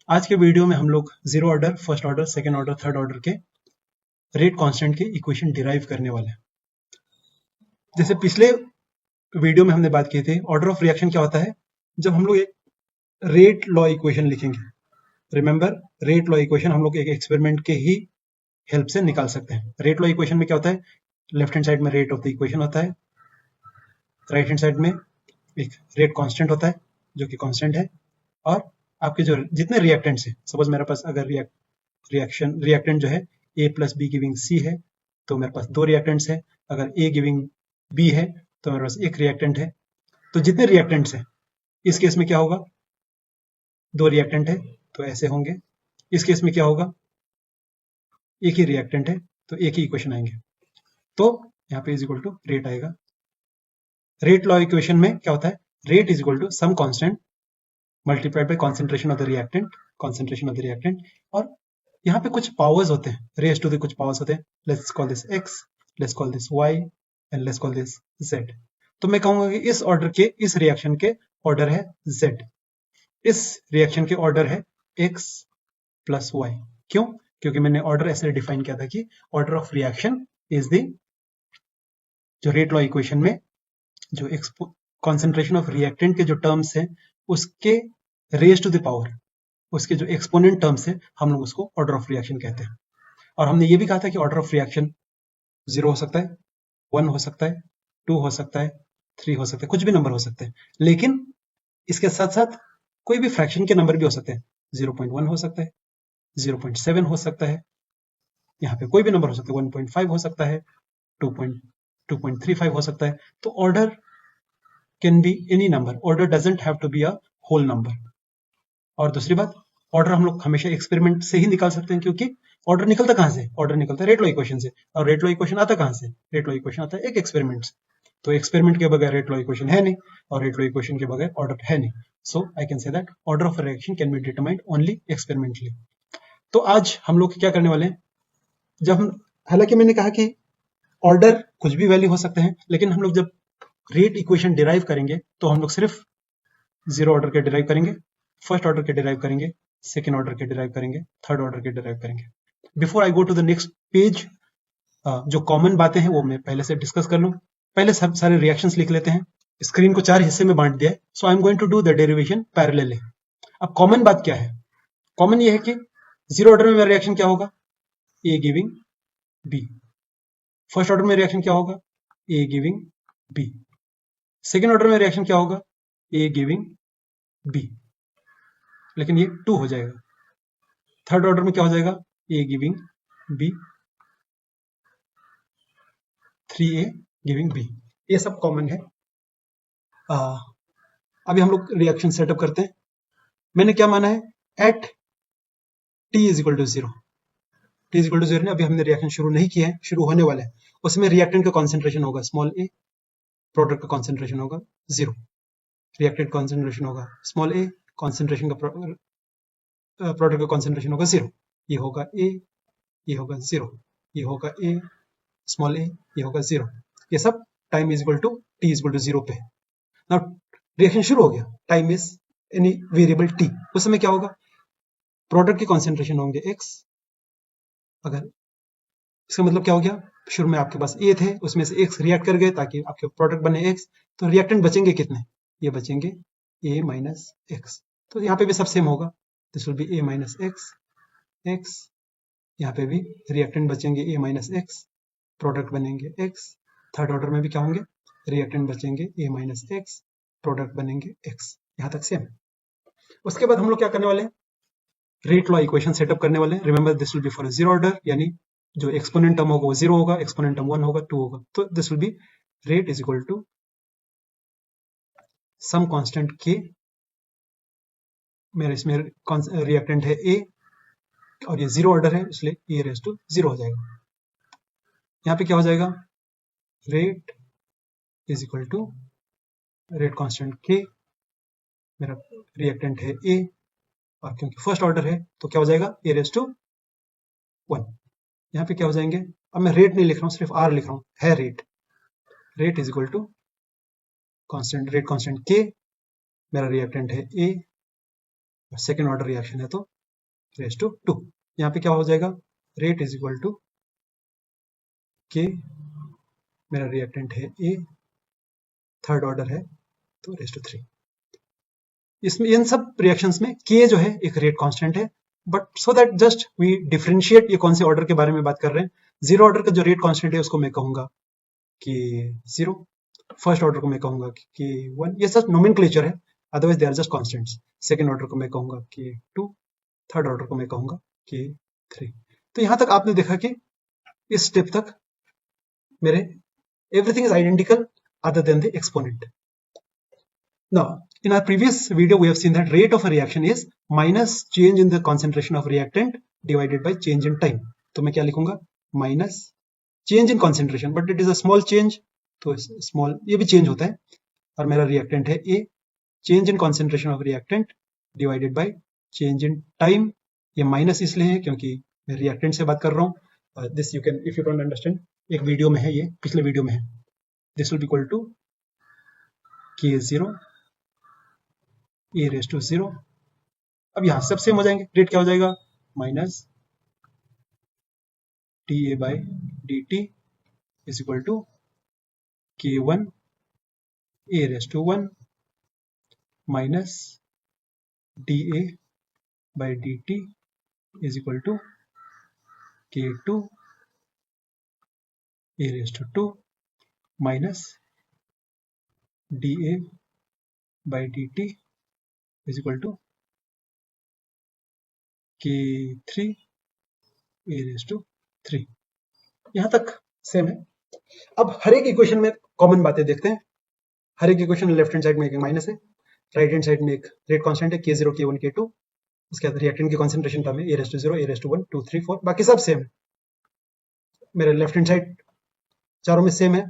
आज के वीडियो में हम लोग zero order, first order, second order, third order के रेट कांस्टेंट के इक्वेशन डिराइव करने वाले हैं। जैसे पिछले वीडियो में हमने बात की थी, ऑर्डर ऑफ रिएक्शन क्या होता है जब हम लोग एक रेट लॉ इक्वेशन लिखेंगे। रिमेंबर, रेट लॉ इक्वेशन हम लोग एक एक्सपेरिमेंट के ही हेल्प से निकाल सकते हैं। रेट लॉ इक्वेशन में क्या होता है, लेफ्ट हैंड साइड में रेट ऑफ द इक्वेशन होता है, राइट हैंड साइड में एक रेट कांस्टेंट होता है जो कि कांस्टेंट है, और आपके जो जितने रिएक्टेंट्स हैं, सपोज मेरे पास अगर रिएक्टेंट जो है ए प्लस बी गिविंग सी है तो मेरे पास दो रिएक्टेंट्स है। अगर ए गिविंग बी है तो मेरे पास एक रिएक्टेंट है। तो जितने रिएक्टेंट्स हैं, इस केस में क्या होगा, दो रिएक्टेंट है तो ऐसे होंगे। इस केस में क्या होगा, एक ही रिएक्टेंट है तो एक ही इक्वेशन आएंगे। तो यहाँ पे इज इक्वल टू रेट आएगा। रेट लॉ इक्वेशन में क्या होता है, rate is equal to some constant multiplied by concentration of the reactant. और यहाँ पे कुछ पावर्स होते हैं, रेज टू द कुछ पावर्स होते हैं। Let's call this X, let's call this Y and let's call this Z. तो मैं कहूंगा कि इस ऑर्डर के, इस रिएक्शन के ऑर्डर है जेड, इस रिएक्शन के ऑर्डर है एक्स प्लस वाई। क्यों? क्योंकि मैंने ऑर्डर ऐसे डिफाइन किया था कि order of reaction is the, जो रेट लॉ इक्वेशन में जो कॉन्सेंट्रेशन ऑफ रिएक्टेंट के जो टर्म्स हैं उसके रेज टू द पावर, उसके जो एक्सपोनेंट टर्म्स है, हम लोग उसको ऑर्डर ऑफ रिएक्शन कहते हैं। और हमने ये भी कहा था कि ऑर्डर ऑफ रिएक्शन 0 हो सकता है, 1 हो सकता है, 2 हो सकता है, 3 हो सकता है, कुछ भी नंबर हो सकते हैं। लेकिन इसके साथ साथ कोई भी फ्रैक्शन के नंबर भी हो सकते हैं। 0.1 हो सकता है, 0.7 हो सकता है, यहाँ पे कोई भी नंबर हो सकता है, 1.5 हो सकता है, 2.35 हो सकता है। तो order can be any number, order doesn't have to be a whole number. और दूसरी बात, ऑर्डर हम लोग हमेशा एक्सपेरिमेंट से ही निकाल सकते हैं, क्योंकि ऑर्डर निकलता कहां से, ऑर्डर निकलता है रेट लॉ इक्वेशन से। और रेट लॉ इक्वेशन आता कहां से, रेट लॉ इक्वेशन आता है एक एक्सपेरिमेंट से। तो एक्सपेरिमेंट के बगैर रेट लॉ इक्वेशन है नहीं, और रेट लॉ इक्वेशन के बगैर ऑर्डर है नहीं। So I can say that order of reaction can be determined only experimentally. तो आज हम लोग क्या करने वाले हैं, जब हम, हालांकि मैंने कहा कि ऑर्डर कुछ भी वैल्यू हो सकते हैं, लेकिन हम लोग जब रेट इक्वेशन डिराइव करेंगे तो हम लोग सिर्फ जीरो ऑर्डर के डिराइव करेंगे, फर्स्ट ऑर्डर के डिराइव करेंगे, सेकेंड ऑर्डर के डिराइव करेंगे, थर्ड ऑर्डर के डिराइव करेंगे। Before I go to the next page, जो कॉमन बातें हैं वो मैं पहले से डिस्कस कर लूं। पहले सब सारे रिएक्शंस लिख लेते हैं। स्क्रीन को 4 हिस्से में बांट दिया है, so I am going to do the derivation parallelly. अब कॉमन बात क्या है, कॉमन ये है कि जीरो ऑर्डर में मेरा रिएक्शन क्या होगा, ए गिविंग बी। फर्स्ट ऑर्डर में रिएक्शन क्या होगा, ए गिविंग बी। सेकेंड ऑर्डर में रिएक्शन क्या होगा, ए गिविंग बी, लेकिन ये 2 हो जाएगा। थर्ड ऑर्डर में क्या हो जाएगा, A giving B, 3a giving B. ये सब कॉमन है। अभी हम लोग रिएक्शन सेटअप करते हैं। मैंने क्या माना है, at t is equal to 0, t is equal to 0 ने, अभी हमने रिएक्शन शुरू नहीं किया है, शुरू होने वाला है। उसमें रिएक्टेंट का कॉन्सेंट्रेशन होगा स्मॉल a, प्रोडक्ट का कॉन्सेंट्रेशन होगा 0। रिएक्टेंट कॉन्सेंट्रेशन होगा स्मॉल a, कॉन्सेंट्रेशन का प्रोडक्ट का कॉन्सेंट्रेशन होगा 0। ये होगा a, ये होगा 0, ये होगा a स्मॉल a, ये होगा 0। ये सब time is equal to t is equal to 0 पे। नाउ रिएक्शन शुरू हो गया, time is any variable t। उस समय क्या होगा, प्रोडक्ट के कॉन्सेंट्रेशन होंगे x। अगर इसका मतलब क्या हो गया, शुरू में आपके पास a थे, उसमें से x रिएक्ट कर गए ताकि आपके प्रोडक्ट बने x, तो रिएक्टेंट बचेंगे कितने, ये बचेंगे a माइनस एक्स। तो यहाँ पे भी सब सेम होगा, this will B a minus x. यहाँ पे भी रिएक्टेंट बचेंगे a माइनस एक्स, प्रोडक्ट बनेंगे x। थर्ड ऑर्डर में भी क्या होंगे, रिएक्टेंट बचेंगे a माइनस एक्स, प्रोडक्ट बनेंगे x। यहाँ तक सेम। उसके बाद हम लोग क्या करने वाले हैं, रेट लॉ इक्वेशन सेटअप करने वाले हैं। Remember, this will B for zero order, यानी जो एक्सपोनेंट टर्म होगा वो 0 होगा, एक्सपोनेंट टर्म 1 होगा, 2 होगा। तो this will be rate is equal to some constant k। मेरा इसमें रिएक्टेंट है a और ये जीरो ऑर्डर है, इसलिए a रेज टू 0 हो जाएगा। यहाँ पे क्या हो जाएगा, rate is equal to rate constant k, मेरा रिएक्टेंट है a, और क्योंकि फर्स्ट ऑर्डर है तो क्या हो जाएगा, a रेज टू 1। यहाँ पे क्या हो जाएंगे, अब मैं रेट नहीं लिख रहा हूँ, सिर्फ r लिख रहा हूँ, है rate. Rate is equal to rate constant k, मेरा रिएक्टेंट है a, सेकेंड ऑर्डर रिएक्शन है तो रेज टू 2। यहाँ पे क्या हो जाएगा, रेट इज इक्वल टू के, मेरा रिएक्टेंट है ए, थर्ड ऑर्डर है तो रेज टू 3। इसमें इन सब रिएक्शंस में के जो है एक रेट कांस्टेंट है, but so that just we differentiate ये कौन से ऑर्डर के बारे में बात कर रहे हैं। जीरो ऑर्डर का जो रेट कांस्टेंट है उसको मैं कहूंगा कि 0, फर्स्ट ऑर्डर को मैं कहूंगा कि 1, ये सब नोमेनक्लेचर है, otherwise they are just constants. Second order को मैं कहूंगा कि 2, थर्ड ऑर्डर को मैं कहूंगा कि 3। तो यहां तक आपने देखा कि इस स्टेप तक मेरे everything is identical other than the exponent. Now, in our previous video, we have seen that rate of a reaction is minus change in the concentration of reactant divided by change in time. तो मैं क्या लिखूंगा, minus change in concentration, but it is a small change, तो small ये भी change होता है, और मेरा reactant है A, change in concentration of reactant divided by change in time. ये minus इसलिए है क्योंकि मैं reactant से बात कर रहा हूँ. This you can, if you don't understand, एक वीडियो में है, ये पिछले वीडियो में है. This will be equal to K0 A raised to 0. अब यहां सब सेम हो जाएंगे, रेट क्या हो जाएगा, minus dA by dt is equal to K1 A raised to 1 minus dA by dt is equal to K2 A raised to 2 minus dA by dt is equal to K3 A raised to 3. यहां तक same है. अब हर एक equation में common बातें देखते हैं. हर एक इक्वेशन लेफ्ट हैंड साइड में एक माइनस है, राइट हैंड साइड में एक रेट कांस्टेंट है K0 K1 K2, उसके बाद रिएक्टेंट की कॉन्सेंट्रेशन टर्म है A raised to 0 A raised to 1 2 3 4, बाकी सब सेम है. मेरे लेफ्ट हैंड साइड चारों में सेम है,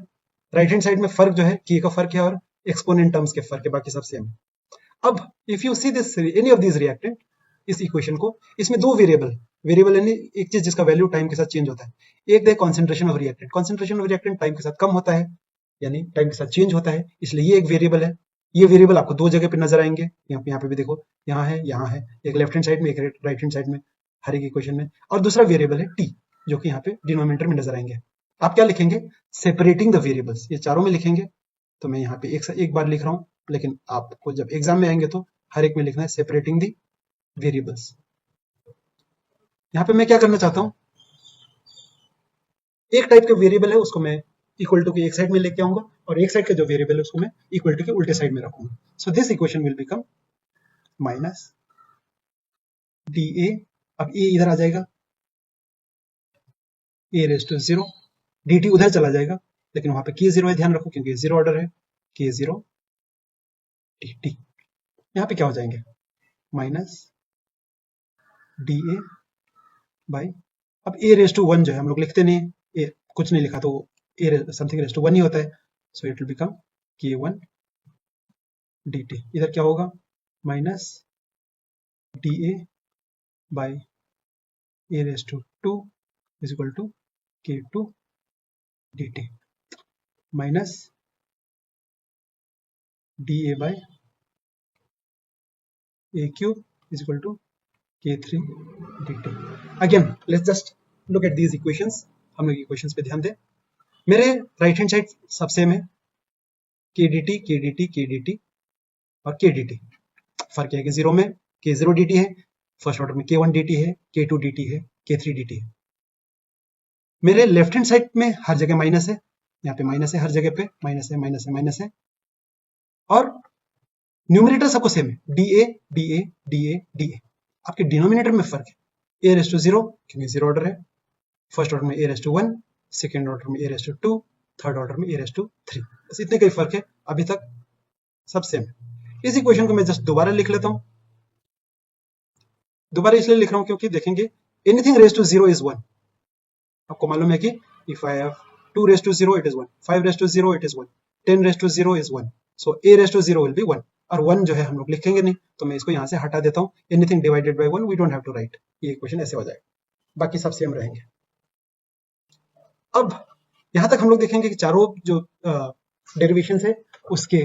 राइट हैंड साइड में फर्क जो है K का फर्क है और एक्सपोनेंट टर्म्स के फर्क है, बाकी सब सेम है. अब if you see this any of this reactant, इस इक्वेशन को, इसमें दो वेरिएबल यानी एक चीज जिसका वैल्यू टाइम के साथ चेंज होता है. एक है concentration of reactant, concentration of reactant time के साथ कम होता है, यानी टाइम के साथ चेंज होता है, इसलिए ये एक वेरिएबल है. ये वेरिएबल आपको दो जगह पे नजर आएंगे, यहाँ पे भी देखो, यहाँ है, एक लेफ्ट हैंड साइड में, एक राइट हैंड साइड में, हर एक इक्वेशन में. और दूसरा वेरिएबल है टी, जो कि यहाँ पे डिनोमिनेटर में नजर आएंगे. आप क्या लिखेंगे, सेपरेटिंग द वेरिएबल्स, ये चारों में लिखेंगे. तो मैं यहाँ पे एक बार लिख रहा हूँ, लेकिन आपको जब एग्जाम में आएंगे तो हर एक में लिखना है सेपरेटिंग द वेरिएबल्स. यहाँ पे मैं क्या करना चाहता हूँ, एक टाइप का वेरिएबल है उसको मैं इक्वल टू के एक साइड में लेके आऊंगा, और एक साइड का जो वेरिएबल है उसको मैं इक्वल टू के उल्टे साइड में रखूंगा. So this equation will become minus dA, अब A इधर आ जाएगा, A रेज़ टू 0, dt उधर चला जाएगा, लेकिन वहां पे K0 है, ध्यान रखो क्योंकि 0 ऑर्डर है, K0 dt. यहाँ पे क्या हो जाएंगे, माइनस dA बाई, अब A रेज़ टू 1 जो है हम लोग लिखते नहीं, A कुछ नहीं लिखा तो A समथिंग रेज़ टू 1 ही होता है. So it will become K1 dt. इधर क्या होगा, minus dA by A raise to 2 is equal to K2 dt minus dA by A cube is equal to K3 dt. Again, let's just look at these equations. हम लोग equations पे ध्यान दें. मेरे right hand side सब same है, KDT KDT KDT और KDT. फर्क है कि 0 में K0 dt है, फर्स्ट ऑर्डर में K1 dt है, K2 dt है, K3 dt है. मेरे लेफ्ट हैंड साइड में हर जगह माइनस है, यहाँ पे माइनस है, हर जगह पे माइनस है, माइनस है, माइनस है, और न्यूमरेटर सबको सेम है, dA dA dA dA. आपके डिनोमिनेटर में फर्क है, A रेज़ टू 0 क्योंकि 0 ऑर्डर है, फर्स्ट ऑर्डर में A raise to 1, second order में A raise to 2, third order में A रेज़ टू 3. बस इतने का ही फर्क है, अभी तक सब सेम है. इस इक्वेशन को मैं जस्ट दोबारा लिख लेता हूं. दोबारा इसलिए लिख रहा हूं क्योंकि देखेंगे एनीथिंग रेज़ टू 0 इज 1. आपको मालूम है कि if I have 2 raise to 0 it is 1, 5 raise to 0 it is 1, 10 raise to 0 is 1. So A raise to 0 will be 1, और 1 जो है हम लोग लिखेंगे नहीं, तो मैं इसको यहां से हटा देता हूं. Anything divided by 1 we don't have to write. ये इक्वेशन ऐसे हो जाएगा, बाकी सब सेम रहेंगे. अब यहां तक हम लोग देखेंगे कि चारों जो डेरिवेशंस है उसके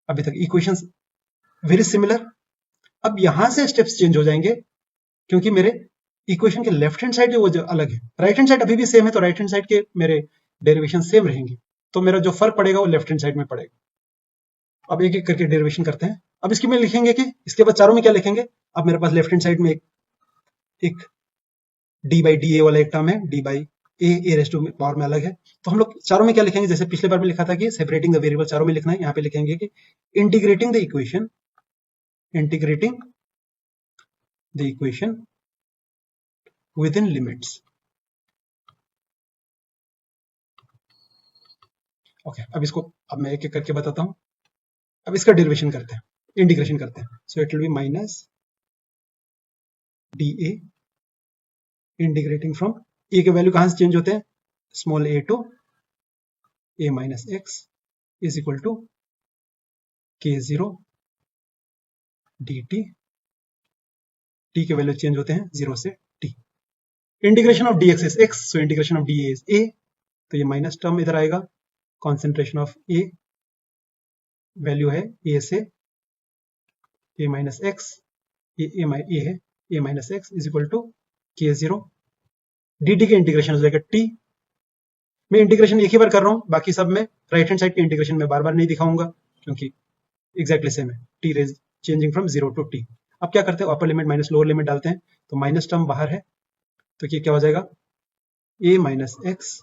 अभी तक इक्वेशंस वेरी सिमिलर. अब यहां से स्टेप्स चेंज हो जाएंगे क्योंकि मेरे इक्वेशन के लेफ्ट हैंड साइड वो जो अलग है, राइट हैंड साइड अभी भी सेम है, तो राइट हैंड साइड के मेरे डेरिवेशन सेम रहेंगे, तो मेरा जो फर्क पड़ेगा वो लेफ्ट हैंड साइड में पड़ेगा। अब एक एक करके डेरिवेशन करते हैं। अब इसके में लिखेंगे कि इसके बाद चारों में क्या लिखेंगे, अब मेरे पास लेफ्ट हैंड साइड में एक डी बाई डी ए वाला एक टर्म है, D by A raise to power में अलग है, तो हम लोग चारों में क्या लिखेंगे, जैसे पिछले बार में लिखा था कि सेपरेटिंग द वेरिएबल, चारों में लिखना है, यहाँ पे लिखेंगे कि integrating the equation within limits. Okay, अब मैं एक एक करके बताता हूं। अब इसका डेरिवेशन करते हैं, इंटीग्रेशन करते हैं। So it will be minus d A integrating from A के वैल्यू कहां से चेंज होते हैं, small A to A minus x is equal to के जीरो डी टी। टी के वैल्यू चेंज होते हैं 0 से t. Integration of d x is x, so integration of D A is A, तो ये माइनस टर्म इधर आएगा। Concentration of A value है ए से ए माइनस एक्स, ए है ए minus x is equal to के जीरो डी टी के integration हो जाएगा टी। मैं इंटीग्रेशन एक ही बार कर रहा हूँ, बाकी सब में राइट हैंड साइड के इंटीग्रेशन में बार बार नहीं दिखाऊंगा क्योंकि एग्जैक्टली सेम है, T raise changing from 0 to T. अब क्या करते हैं, upper limit minus lower limit डालते हैं, तो माइनस टर्म बाहर है, तो ये क्या हो जाएगा, ए माइनस एक्स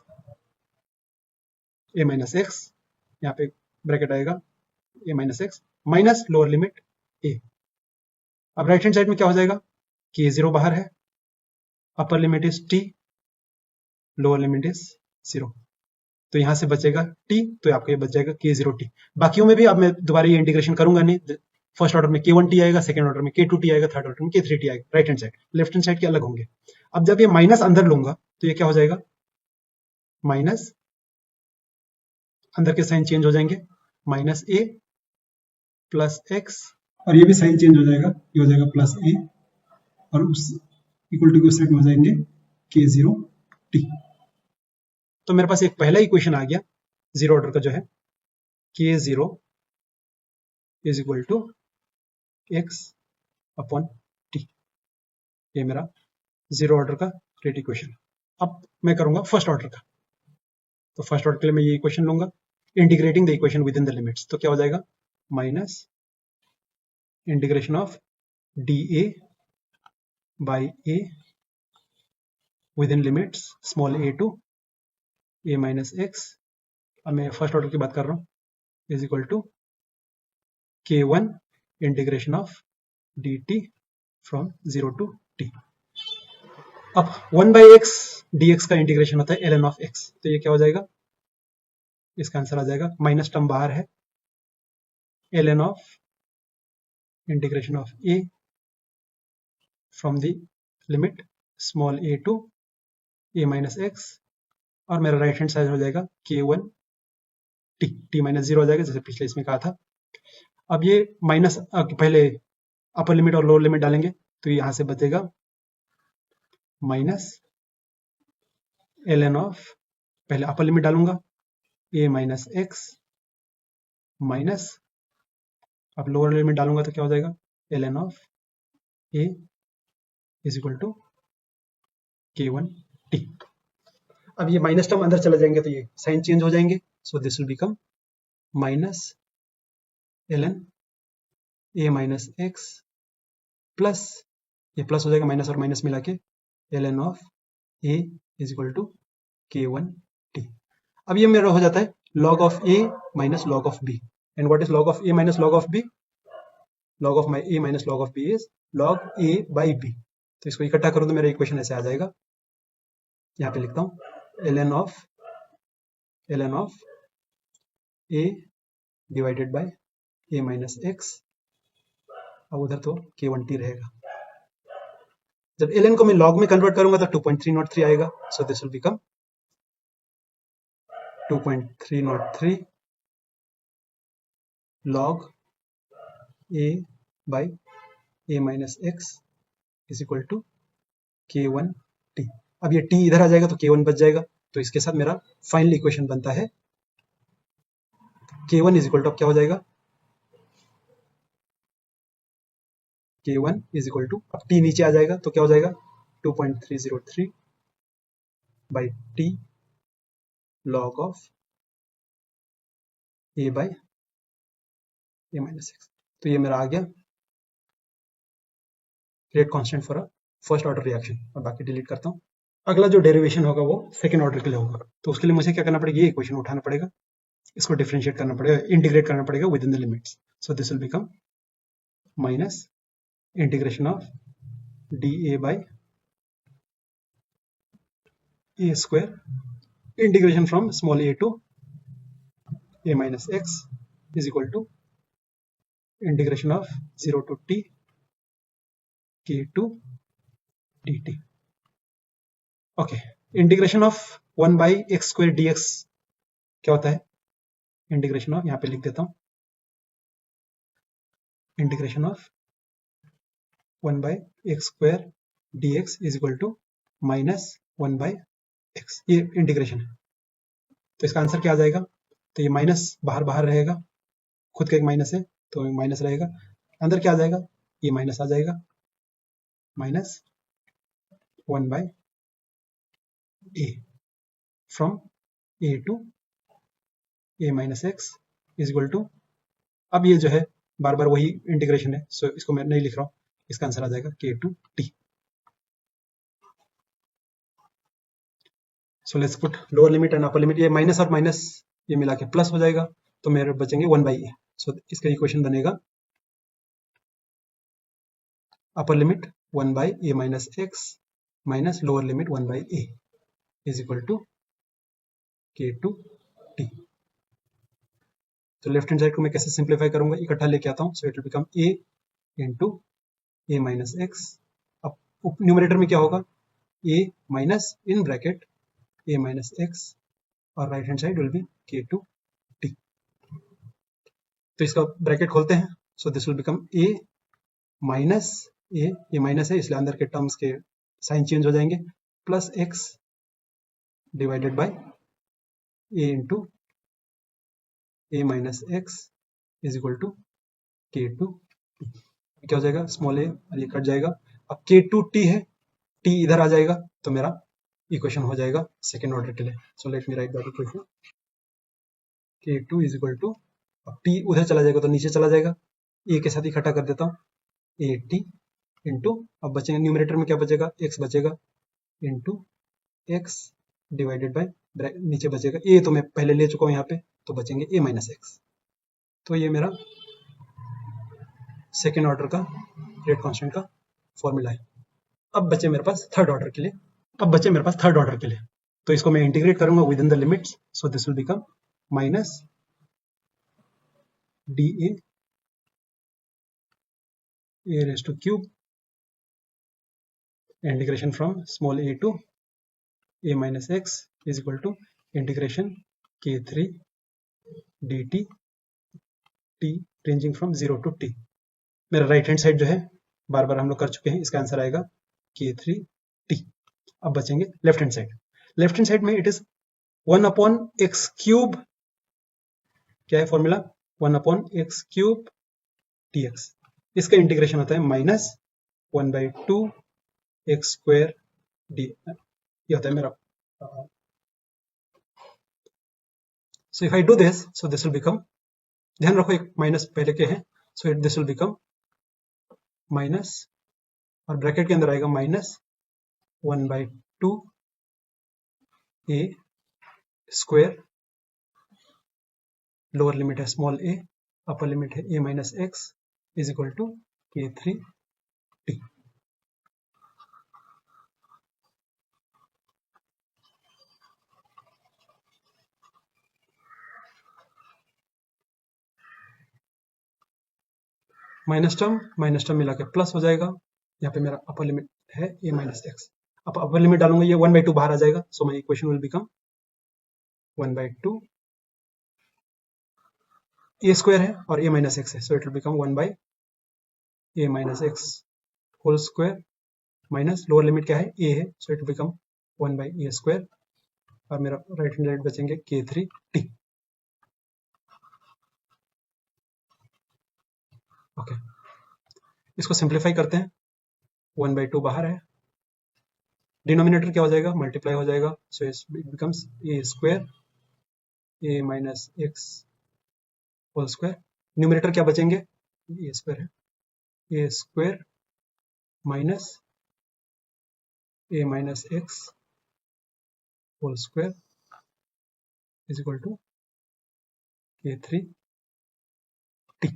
यहाँ पे ब्रैकेट आएगा A minus x minus lower limit A. अब राइट हैंड साइड में क्या हो जाएगा, के जीरो बाहर है, upper limit is T, lower limit is 0, तो यहां से बचेगा टी, तो आपको ये बच जाएगा के जीरो टी। बाकियों में भी अब मैं दोबारा ये इंटीग्रेशन करूंगा नहीं, फर्स्ट ऑर्डर में के1 टी आएगा, सेकंड ऑर्डर में के2 टी आएगा, थर्ड ऑर्डर में के3 टी आएगा, right hand side, left hand side के अलग होंगे। अब जब ये माइनस अंदर लूंगा तो ये क्या हो जाएगा, माइनस अंदर के साइन चेंज हो जाएंगे, माइनस ए प्लस एक्स, और ये भी साइन चेंज हो जाएगा, ये हो जाएगा प्लस ए, और उस इक्वल टू के साइड में हो जाएंगे के जीरो टी। तो मेरे पास एक पहला इक्वेशन आ गया जीरो ऑर्डर का जो है, K zero is equal to X upon T, ये मेरा जीरो ऑर्डर का रेट इक्वेशन। अब मैं करूंगा फर्स्ट ऑर्डर का, तो फर्स्ट ऑर्डर के लिए मैं ये इक्वेशन लूंगा, integrating the equation within the limits, तो क्या हो जाएगा, minus integration of D A by A within limits small A to A minus x, अब मैं फर्स्ट ऑर्डर की बात कर रहा हूँ, is equal to K one integration of D T from 0 to T. अब 1 बाई एक्स डी एक्स का integration होता है ln ऑफ एक्स, तो ये क्या हो जाएगा, इसका आंसर आ जाएगा, माइनस टर्म बाहर है, ln of integration of A from the limit small A to A minus x, और मेरा राइट हैंड साइड हो जाएगा k1 टी, टी माइनस 0 हो जाएगा जैसे पिछले इसमें कहा था। अब ये माइनस पहले अपर लिमिट और लोअर लिमिट डालेंगे, तो यहां से बचेगा माइनस ln ऑफ, पहले अपर लिमिट डालूंगा ए माइनस एक्स माइनस, अब लोअर लिमिट डालूंगा तो क्या हो जाएगा, ln of A is equal to k1 टी। अब ये माइनस टर्म अंदर चले जाएंगे तो ये साइन चेंज हो जाएंगे, so this will become minus ln A minus X plus, ये प्लस हो जाएगा माइनस और माइनस मिला के, ln of A is equal to k1 टी। अब ये मेरा हो जाता है log of A minus log of B, and what is log of A minus log of B, log of A minus log of B is log A by B. तो इसको इकट्ठा करूं तो मेरा इक्वेशन ऐसे आ जाएगा, यहाँ पे लिखता हूँ ln of A divided by A minus x, अब उधर तो k1 टी रहेगा। जब ln को मैं log में कन्वर्ट करूंगा तो 2.303 आएगा, so this will become 2.303 log a by a minus x is equal to k1 t। अब ये t इधर आ जाएगा तो k1 बच जाएगा, तो इसके साथ मेरा फाइनल इक्वेशन बनता है k1 इज इक्वल टू, अब क्या हो जाएगा, K1 इज इक्वल टू, अब T नीचे आ जाएगा तो क्या हो जाएगा 2.303 by T log of A by A minus x. तो ये मेरा आ गया rate constant for a first order reaction, और बाकी डिलीट करता हूँ। अगला जो डेरिवेशन होगा वो सेकेंड ऑर्डर के लिए होगा, तो उसके लिए मुझे क्या करना पड़ेगा, ये इक्वेशन उठाना पड़ेगा, इसको डिफरेंशिएट करना पड़ेगा, इंटीग्रेट करना पड़ेगा within the limits. So this will become minus integration of dA by A square integration from small a to a minus x is equal to integration of 0 to t k2 dt. Okay, integration of 1 by X square dx क्या होता है, integration of, यहाँ पे लिख देता हूँ, integration of 1 by X square dx is equal to minus 1 by X, ये integration है। तो इसका आंसर क्या आ जाएगा, तो ये माइनस बाहर बाहर रहेगा, खुद का एक माइनस है तो माइनस रहेगा, अंदर क्या आ जाएगा, ये माइनस आ जाएगा, minus 1 by a from a to a minus x is equal to, अब ये जो है बार बार वही इंटीग्रेशन है, सो इसको मैं नहीं लिख रहा हूँ, इसका आंसर आ जाएगा k2t। So let's put lower limit and upper limit, ये माइनस और माइनस ये मिला के प्लस हो जाएगा, तो मेरे बचेंगे 1 बाई ए। सो इसका इक्वेशन बनेगा upper limit 1 by A minus x minus lower limit 1 by A is equal to k2t। तो लेफ्ट हैंड साइड को मैं कैसे सिंप्लीफाई करूंगा, इकट्ठा लेके आता हूँ, so it will become a into A minus x, अब न्यूमरेटर में क्या होगा, a minus in bracket a minus x, और right hand side will be k2t। तो इसका ब्रैकेट खोलते हैं, so this will become a minus A, ये माइनस है इसलिए अंदर के टर्म्स के साइन चेंज हो जाएंगे, plus X divided by A into A minus x is equal to k2, क्या हो जाएगा, स्मॉल ए और ये कट जाएगा, अब k2t है, t इधर आ जाएगा, तो मेरा इक्वेशन हो जाएगा सेकेंड ऑर्डर के लिए। So let me write that equation, k2 is equal to, अब t उधर चला जाएगा तो नीचे चला जाएगा, a के साथ इकट्ठा कर देता हूँ, at इंटू, अब बचेंगे न्यूमरेटर में क्या बचेगा, x बचेगा इंटू x डिवाइडेड बाय नीचे बचेगा a, तो मैं पहले ले चुका हूँ यहाँ पे, तो बचेंगे a माइनस एक्स। तो ये मेरा सेकेंड ऑर्डर का रेट कांस्टेंट का फॉर्मूला है। अब बचे मेरे पास थर्ड ऑर्डर के लिए, तो इसको मैं इंटीग्रेट करूंगा with in the limits, so this will become minus dA a raised to cube integration from small a to a minus x is equal to integration k3 dt t ranging from 0 to t। मेरा right hand side जो है बार बार हम लोग कर चुके हैं, इसका answer आएगा k3t। अब बचेंगे left hand side, left hand side में it is 1 upon x cube, क्या है formula, 1 upon x cube dx, इसका इंटीग्रेशन होता है minus 1 by 2 x square d, ये होता है मेरा, so if I do this, so this will become, ध्यान रखो एक माइनस पहले के हैं, so this will become minus, और ब्रैकेट के अंदर आएगा minus 1 by 2 a square, lower limit है स्मॉल ए, अपर लिमिट है ए minus x is equal to k3t। Minus term मिला के प्लस हो जाएगा, यहाँ पे मेरा अपर लिमिट है ए माइनस एक्स, अब अपर लिमिट डालूंगा ये 1 बाई 2 बाहर आ जाएगा, so my equation will become 1 by 2 a square है और ए माइनस एक्स है, so it will become 1 by A minus x whole square minus lower limit क्या है ए है, so it will become 1 by a square, और मेरा right hand side बचेंगे k3t। Okay, इसको सिंप्लीफाई करते हैं, 1/2 बाहर है, डिनोमिनेटर क्या हो जाएगा, मल्टीप्लाई हो जाएगा, so it becomes a square a minus x whole square. Numerator क्या बचेंगे, ए स्क्वायर है, a square minus a minus x whole square is equal to k3 t।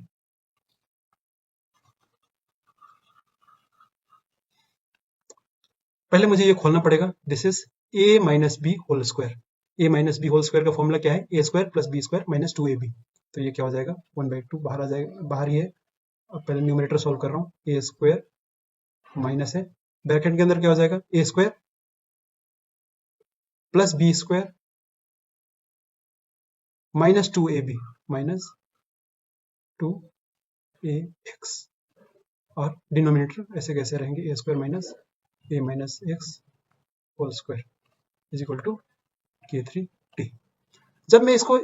पहले मुझे ये खोलना पड़ेगा, this is a minus b whole square. a minus b whole square का formula क्या है, a square plus B square minus 2ab। तो ये क्या हो जाएगा, 1/2 बाहर आ जाएगा, बाहर ही है। अब पहले न्यूमरेटर सोल्व कर रहा हूँ, a स्क्वायर माइनस है, ब्रैकेट के अंदर क्या हो जाएगा, a square plus B square minus 2ab minus 2ax, और डिनोमिनेटर ऐसे कैसे रहेंगे, a square minus a minus x whole square is equal to k3 t। जब मैं इसको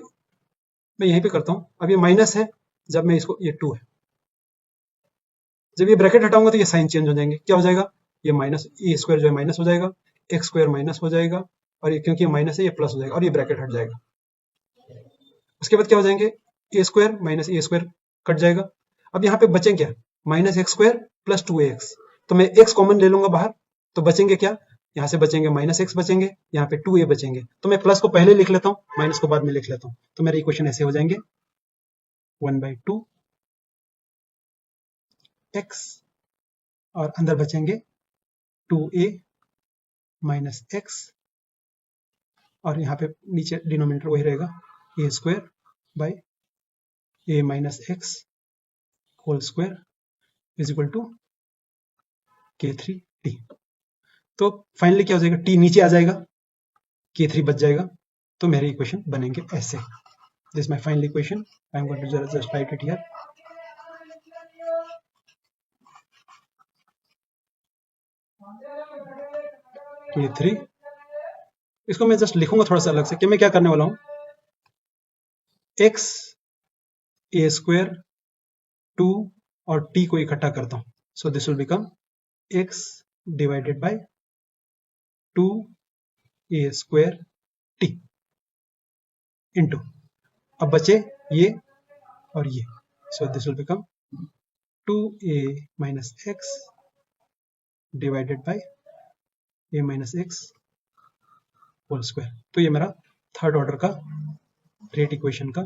मैं यहीं पे करता हूं, अब ये माइनस है, जब मैं इसको, ये 2 है, जब ये ब्रैकेट हटाऊंगा तो ये साइन चेंज हो जाएंगे, क्या हो जाएगा, ये माइनस ए स्क्वायर जो है माइनस हो जाएगा, एक्स स्क्वायर माइनस हो जाएगा, और ये क्योंकि ये माइनस है ये प्लस हो जाएगा, और ये ब्रैकेट हट जाएगा। उसके बाद क्या हो जाएंगे, ए स्क्वायर माइनस ए स्क्वायर कट जाएगा। अब यहाँ पे बचें क्या, minus x square plus 2ax, तो मैं एक्स कॉमन ले लूंगा बाहर, तो बचेंगे क्या, यहाँ से बचेंगे माइनस एक्स बचेंगे, यहाँ पे 2a बचेंगे, तो मैं प्लस को पहले लिख लेता हूँ, माइनस को बाद में लिख लेता हूँ, तो मेरे इक्वेशन ऐसे हो जाएंगे 1/2 x, और अंदर बचेंगे 2a माइनस एक्स, और यहाँ पे नीचे डिनोमिनेटर वही रहेगा, a square by A minus x whole square is equal to k3 t। तो फाइनली क्या हो जाएगा, t नीचे आ जाएगा, k3 बच जाएगा, तो मेरे इक्वेशन बनेंगे ऐसे। This my final equation, I am going to just write it here. k3, इसको मैं जस्ट लिखूंगा थोड़ा सा अलग से, कि मैं क्या करने वाला हूं, x a स्क्वायर 2 और t को इकट्ठा करता हूं, so this will become x divided by 2a square t into, अब बचे ये और ये, so this will become 2a minus X divided by a minus x whole square. तो ये मेरा थर्ड ऑर्डर का रेट इक्वेशन का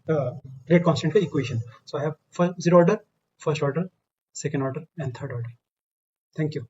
रेट कांस्टेंट का equation. So I have zero order, first order, second order and third order. Thank you.